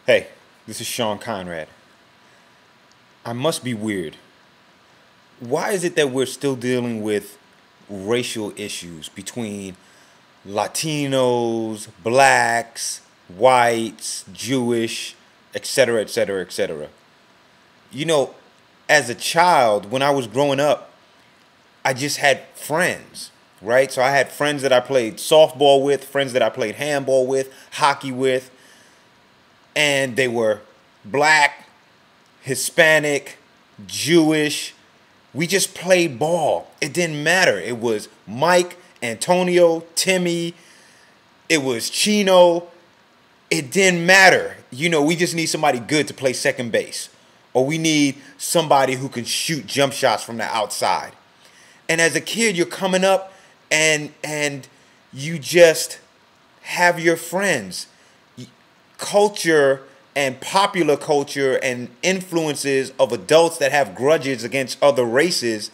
Hey, this is Shawn Conrad. I must be weird. Why is it that we're still dealing with racial issues between Latinos, blacks, whites, Jewish, etc., etc., etc.? You know, as a child, when I was growing up, I just had friends, right? So I had friends that I played softball with, friends that I played handball with, hockey with, and they were black, Hispanic, Jewish. We just played ball. It didn't matter. It was Mike, Antonio, Timmy. It was Chino. It didn't matter. We just need somebody good to play second base. Or we need somebody who can shoot jump shots from the outside. And as a kid, you're coming up and you just have your friends. Culture and popular culture and influences of adults that have grudges against other races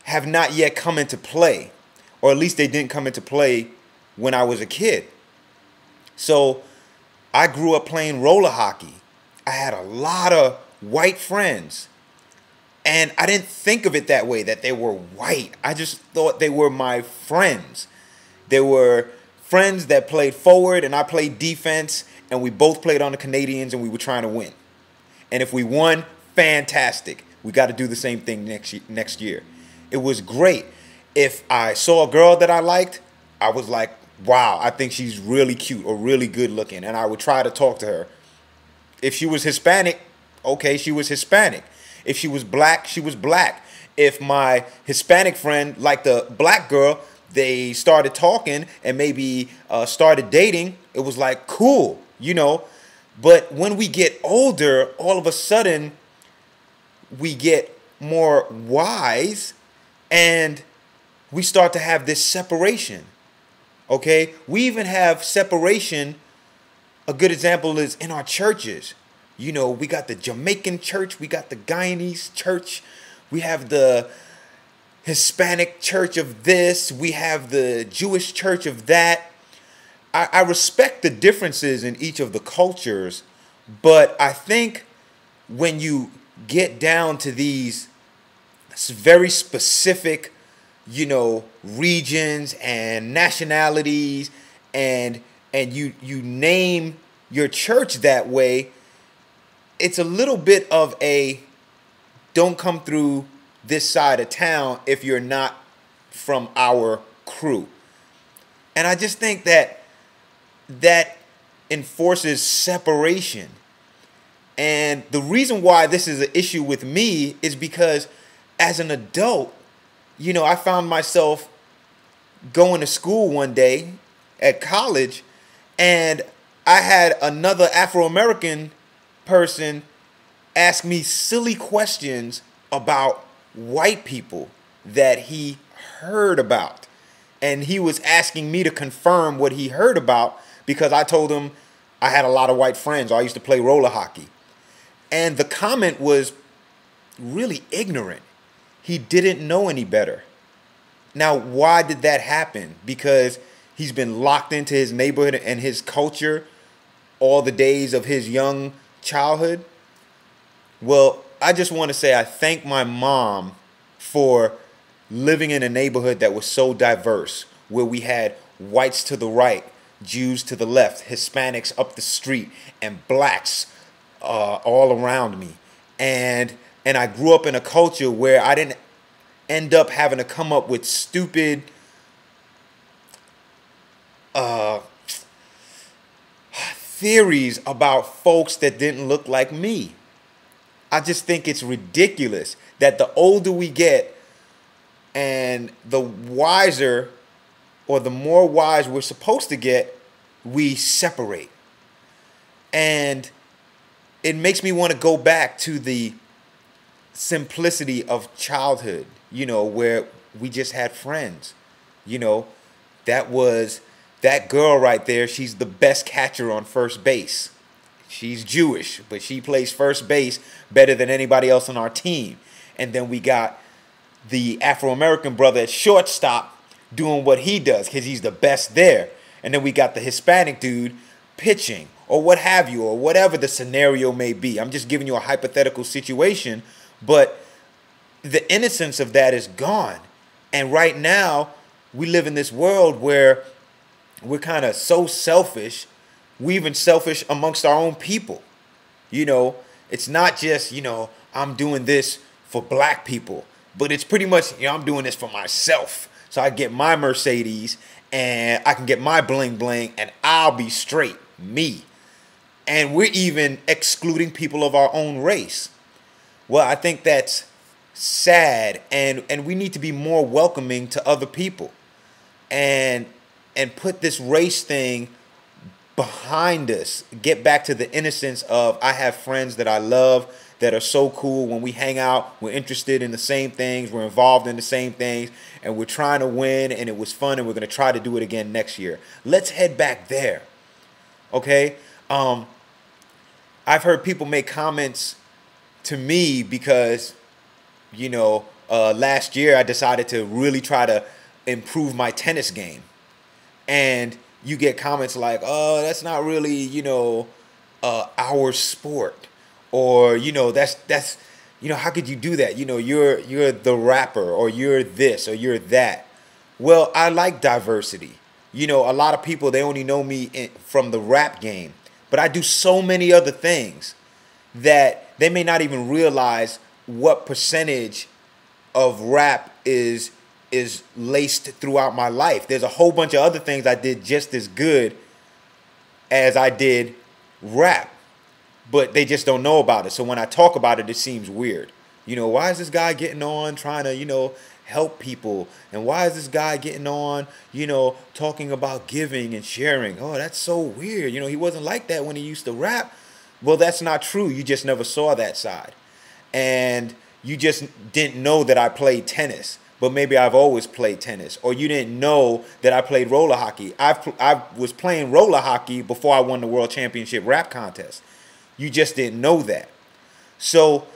have not yet come into play, or at least they didn't come into play when I was a kid. So I grew up playing roller hockey. I had a lot of white friends, and I didn't think of it that way, that they were white. I just thought they were my friends. They were friends that played forward and I played defense, and we both played on the Canadians and we were trying to win. And if we won, fantastic. We got to do the same thing next year. It was great. If I saw a girl that I liked, I was like, wow, I think she's really cute or really good looking, and I would try to talk to her. If she was Hispanic, okay, she was Hispanic. If she was black, she was black. If my Hispanic friend liked a black girl, they started talking and maybe started dating. It was like, cool, But when we get older, all of a sudden, we get more wise and we start to have this separation. Okay? We even have separation. A good example is in our churches. We got the Jamaican church, we got the Guyanese church, we have the Hispanic church of this, we have the Jewish church of that. I respect the differences in each of the cultures, but I think when you get down to these very specific, regions and nationalities, and you name your church that way, it's a little bit of a don't come through this side of town if you're not from our crew. And I just think that enforces separation. And the reason why this is an issue with me is because as an adult, I found myself going to school one day at college, and I had another Afro-American person ask me silly questions about white people that he heard about. And he was asking me to confirm what he heard about because I told him I had a lot of white friends. I used to play roller hockey. And the comment was really ignorant. He didn't know any better. Now, why did that happen? Because he's been locked into his neighborhood and his culture all the days of his young childhood. Well, I just want to say I thank my mom for living in a neighborhood that was so diverse, where we had whites to the right, Jews to the left, Hispanics up the street, and blacks all around me. And I grew up in a culture where I didn't end up having to come up with stupid theories about folks that didn't look like me. I just think it's ridiculous that the older we get and the wiser or the more wise we're supposed to get, we separate. And it makes me want to go back to the simplicity of childhood, where we just had friends. That girl right there, she's the best catcher on first base. She's Jewish, but she plays first base better than anybody else on our team. And then we got the Afro-American brother at shortstop doing what he does because he's the best there. And then we got the Hispanic dude pitching or what have you, or whatever the scenario may be. I'm just giving you a hypothetical situation, but the innocence of that is gone. And right now, we live in this world where we're kind of so selfish. We even selfish amongst our own people. You know, it's not just, I'm doing this for black people, but it's pretty much, I'm doing this for myself. So I get my Mercedes and I can get my bling bling and I'll be straight, me. And we're even excluding people of our own race. Well, I think that's sad, and we need to be more welcoming to other people and put this race thing behind us. Get back to the innocence of, I have friends that I love that are so cool. When we hang out, we're interested in the same things, we're involved in the same things, and we're trying to win, and it was fun, and we're going to try to do it again next year. Let's head back there. Okay? I've heard people make comments to me because, last year I decided to really try to improve my tennis game. And you get comments like, oh, that's not really, our sport. Or, that's how could you do that? You're the rapper, or you're this, or you're that. Well, I like diversity. A lot of people, they only know me from the rap game. But I do so many other things that they may not even realize what percentage of rap is laced throughout my life. There's a whole bunch of other things I did just as good as I did rap, but they just don't know about it. So when I talk about it, it seems weird. Why is this guy getting on trying to, help people? And why is this guy getting on, talking about giving and sharing? Oh, that's so weird. He wasn't like that when he used to rap. Well, that's not true. You just never saw that side. And you just didn't know that I played tennis. But maybe I've always played tennis. Or you didn't know that I played roller hockey. I was playing roller hockey before I won the World Championship rap contest. You just didn't know that. So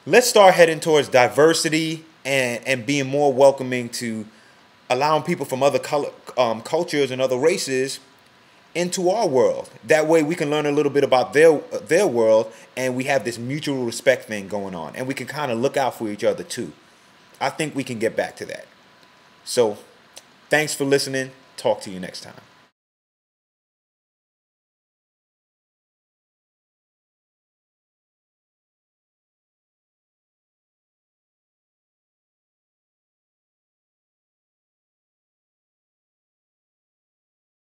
let's start heading towards diversity and being more welcoming to allowing people from other cultures and other races into our world. That way we can learn a little bit about their world, and we have this mutual respect thing going on. And we can kind of look out for each other too. I think we can get back to that. So thanks for listening. Talk to you next time.